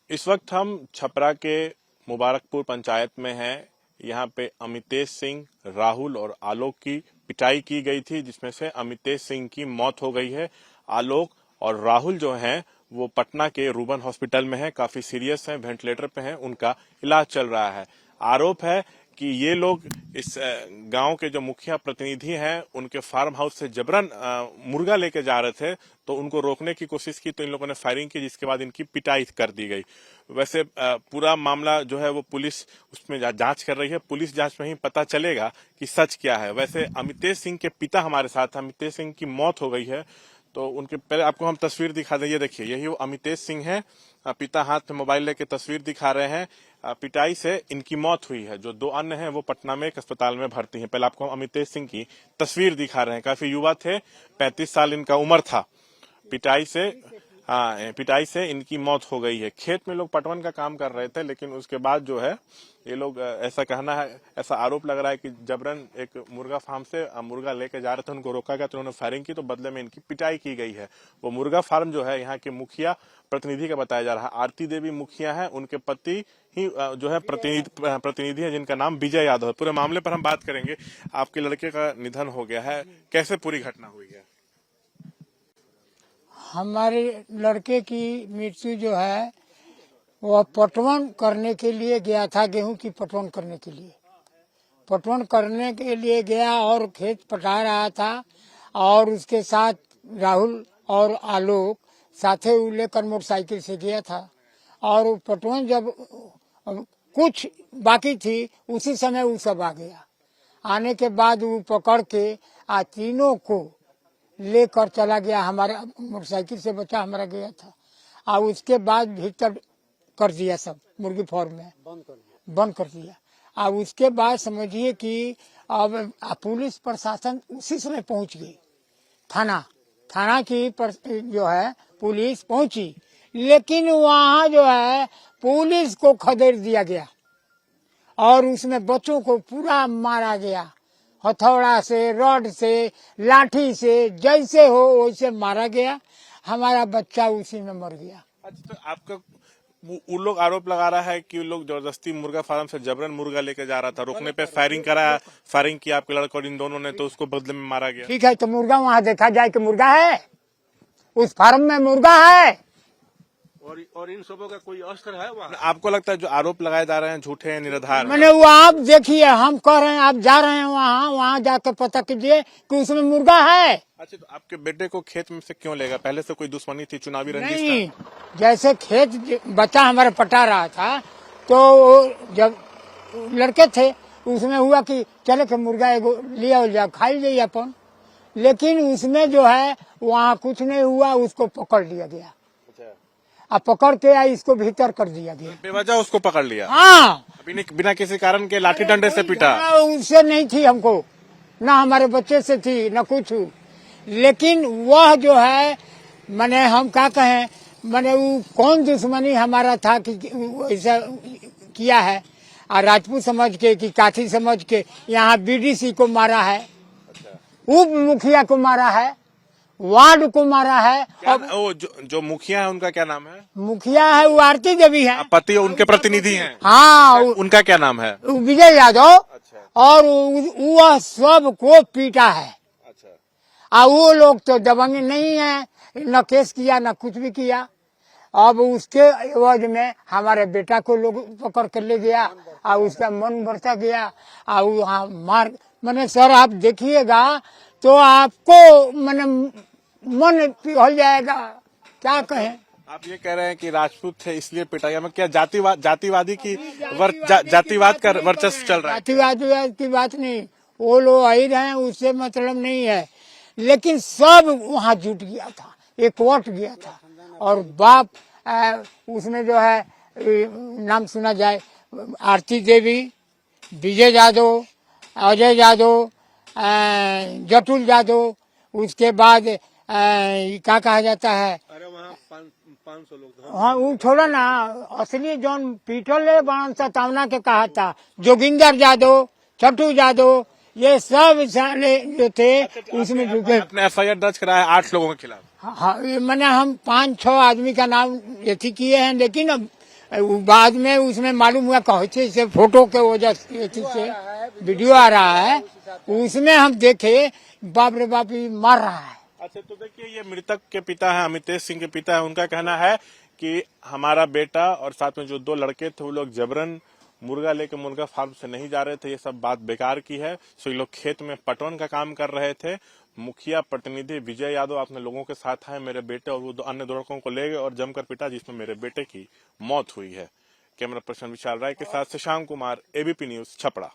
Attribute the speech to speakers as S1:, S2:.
S1: इस वक्त हम छपरा के मुबारकपुर पंचायत में हैं। यहाँ पे अमितेश सिंह, राहुल और आलोक की पिटाई की गई थी, जिसमें से अमितेश सिंह की मौत हो गई है। आलोक और राहुल जो हैं वो पटना के रूबन हॉस्पिटल में हैं, काफी सीरियस हैं, वेंटिलेटर पे हैं, उनका इलाज चल रहा है। आरोप है कि ये लोग इस गांव के जो मुखिया प्रतिनिधि हैं उनके फार्म हाउस से जबरन मुर्गा लेके जा रहे थे, तो उनको रोकने की कोशिश की तो इन लोगों ने फायरिंग की, जिसके बाद इनकी पिटाई कर दी गई। वैसे पूरा मामला जो है वो पुलिस उसमें जांच कर रही है। पुलिस जांच में ही पता चलेगा कि सच क्या है। वैसे अमितेश सिंह के पिता हमारे साथ, अमितेश सिंह की मौत हो गई है, तो उनके पहले आपको हम तस्वीर दिखा दें। ये देखिए, यही वो अमितेश सिंह है। पिता हाथ में मोबाइल लेके तस्वीर दिखा रहे हैं। पिटाई से इनकी मौत हुई है। जो दो अन्य हैं वो पटना में एक अस्पताल में भर्ती हैं। पहले आपको हम अमितेश सिंह की तस्वीर दिखा रहे हैं। काफी युवा थे, 35 साल इनका उम्र था। पिटाई से इनकी मौत हो गई है। खेत में लोग पटवन का काम कर रहे थे, लेकिन उसके बाद जो है ये लोग, ऐसा कहना है, ऐसा आरोप लग रहा है कि जबरन एक मुर्गा फार्म से मुर्गा लेके जा रहे थे, उनको रोका गया तो उन्होंने फायरिंग की, तो बदले में इनकी पिटाई की गई है। वो मुर्गा फार्म जो है यहाँ के मुखिया प्रतिनिधि का बताया जा रहा है। आरती देवी मुखिया है, उनके पति ही जो है प्रतिनिधि है, जिनका नाम विजय यादव है। पूरे मामले पर हम बात करेंगे। आपके लड़के का निधन हो गया है, कैसे पूरी घटना हुई है?
S2: हमारे लड़के की मृत्यु जो है वह पटवन करने के लिए गया था, गेहूं की पटवन करने के लिए। पटवन करने के लिए गया और खेत पटा रहा था, और उसके साथ राहुल और आलोक साथे लेकर मोटरसाइकिल से गया था। और वो पटवन जब कुछ बाकी थी उसी समय वो सब आ गया। आने के बाद वो पकड़ के तीनों को लेकर चला गया। हमारा मोटरसाइकिल से बच्चा हमारा गया था, और उसके बाद भीतर कर दिया, सब मुर्गी फार्म में बंद कर दिया। और उसके बाद समझिए कि अब पुलिस प्रशासन उसी समय पहुंच गई। थाना की जो है पुलिस पहुंची, लेकिन वहाँ जो है पुलिस को खदेड़ दिया गया और उसमें बच्चों को पूरा मारा गया। हथौड़ा से, रॉड से, लाठी से, जैसे हो वैसे मारा गया। हमारा बच्चा उसी में मर गया।
S1: अच्छा, तो आपका उन लोग आरोप लगा रहा है कि उन लोग जबरदस्ती मुर्गा फार्म से जबरन मुर्गा लेके जा रहा था, रोकने पे फायरिंग की आपके लड़के और इन दोनों ने, तो उसको बदले में मारा गया।
S2: ठीक है, तो मुर्गा वहाँ देखा जाए कि मुर्गा है, उस फार्म में मुर्गा है
S3: और इन सबों का कोई अस्त्र है वहाँ?
S1: आपको लगता है जो आरोप लगाए जा रहे हैं झूठे हैं, निराधार?
S2: मैंने वो आप देखिए, हम कह रहे हैं, आप जा रहे हैं वहाँ जाकर पता कीजिए कि उसमें मुर्गा है।
S1: अच्छा, तो आपके बेटे को खेत में से क्यों लेगा? पहले से कोई दुश्मनी थी, चुनावी रंजिश
S2: नहीं, जैसे खेत बच्चा हमारा पटा रहा था, तो जब लड़के थे उसमें हुआ कि चले के मुर्गा एगो लिया जाओ, खाई जाइए अपन। लेकिन उसमें जो है वहाँ कुछ नहीं हुआ, उसको पकड़ लिया गया। अब पकड़ के इसको भीतर कर दिया गया,
S1: बेवजह उसको पकड़ लिया।
S2: हाँ,
S1: बिना किसी कारण के लाठी डंडे से पीटा।
S2: उससे नहीं थी हमको, ना हमारे बच्चे से थी, ना कुछ। लेकिन वह जो है, मैंने हम क्या कहें, मैंने वो कौन दुश्मनी हमारा था कि ऐसा किया है। और राजपूत समझ के कि काठी समझ के यहाँ बीडीसी को मारा है, उप मुखिया को मारा है, वार्ड को मारा है।
S1: अब वो जो मुखिया है उनका क्या नाम है?
S2: मुखिया है वो आरती देवी है,
S1: पति उनके प्रतिनिधि हैं।
S2: हाँ,
S1: उनका क्या नाम है?
S2: विजय यादव। अच्छा। और वह सब को पीटा है। अच्छा। और वो लोग तो दबंग नहीं है, न केस किया न कुछ भी किया। अब उसके एवज में हमारे बेटा को लोग पकड़ कर ले गया, और उसका मन बढ़ता गया। और वहाँ मार, मैंने सर आप देखिएगा तो आपको मन पिघल जाएगा, क्या कहें।
S1: आप ये कह रहे हैं कि राजपूत थे इसलिए पिटाई में, क्या जातिवादी की जातिवाद का वर्चस्व चल रहा है?
S2: जातिवाद की बात नहीं, वो लोग आई रहे, उससे मतलब नहीं है। लेकिन सब वहाँ जुट गया था, एकवट गया था। और बाप उसमें जो है नाम सुना जाए, आरती देवी, विजय यादव, अजय यादव, जटुल यादव, उसके बाद क्या कहा जाता है,
S3: अरे वहाँ 500 लोग।
S2: हाँ, वो छोड़ा ना, असली जौन पीटल बाण सतावना के कहा था, जोगिंदर यादव, छठू यादव, ये सब जो थे उसमें जुटे।
S1: अपने FIR दर्ज कराया 8 लोगों के खिलाफ।
S2: हाँ, मैंने हम 5-6 आदमी का नाम यथी किए हैं, लेकिन अब बाद में उसमें मालूम हुआ कैसे से फोटो के वजह से वीडियो आ रहा है, उसमें हम देखे बाप रे बाप ये मार रहा है।
S1: अच्छा, तो देखिए ये मृतक के पिता है, अमितेश सिंह के पिता है, उनका कहना है कि हमारा बेटा और साथ में जो 2 लड़के थे वो लोग जबरन मुर्गा लेकर मुर्गा फार्म से नहीं जा रहे थे, ये सब बात बेकार की है। सो ये लोग खेत में पटवन का काम कर रहे थे। मुखिया प्रतिनिधि विजय यादव अपने लोगों के साथ आए, मेरे बेटे और वो अन्य 2 लड़कों को ले गए और जमकर पिटा, जिसमें मेरे बेटे की मौत हुई है। कैमरा पर्सन विशाल राय के साथ शशांक कुमार, एबीपी न्यूज, छपरा।